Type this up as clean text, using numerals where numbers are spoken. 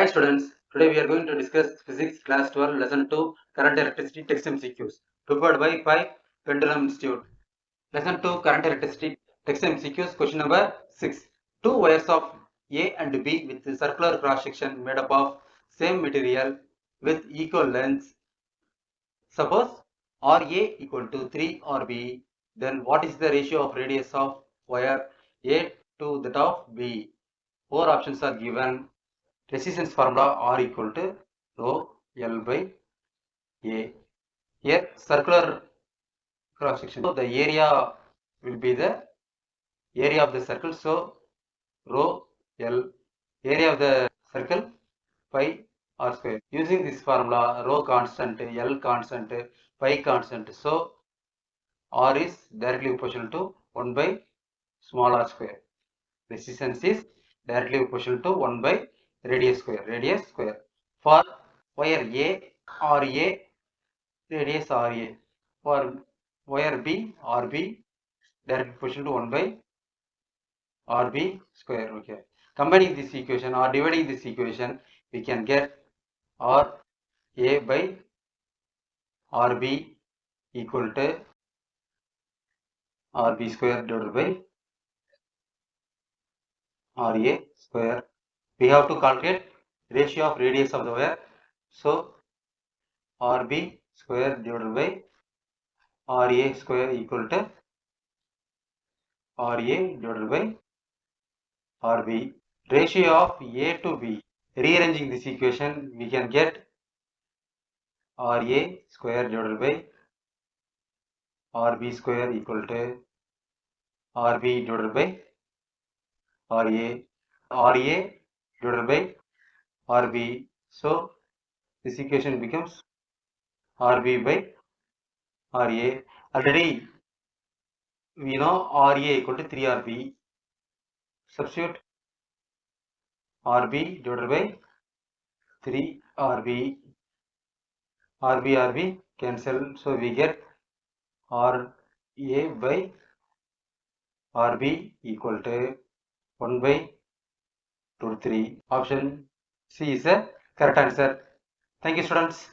Hi students, today we are going to discuss Physics Class 12 Lesson 2 Current Electricity Text MCQs prepared by Pi Pendulum Institute. Lesson 2 Current Electricity Text MCQs question number 6. Two wires of A and B with circular cross section made up of same material with equal lengths. Suppose RA equal to 3 RB, then what is the ratio of radius of wire A to that of B? Four options are given. Resistance formula R equal to rho L by A. Here circular cross section. So the area will be the area of the circle. So rho L, area of the circle pi R square. Using this formula, rho constant, L constant, pi constant. So R is directly proportional to 1 by small r square. Resistance is directly proportional to 1 by radius square. For wire A, RA, radius RA. For wire B, RB, directly proportional to 1 by RB square. Okay. Combining this equation or dividing this equation, we can get RA by RB equal to RB square divided by RA square. We have to calculate ratio of radius of the wire. So RB square divided by RA square equal to RA divided by RB. Ratio of A to B. Rearranging this equation, we can get RA square divided by RB square equal to RB divided by RA. RA divided by RB. So this equation becomes RB by RA. Already we know RA equal to 3RB. Substitute RB divided by 3RB. RB cancel. So we get RA by RB equal to 1 by 2 3. Option C is the correct answer. Thank you students.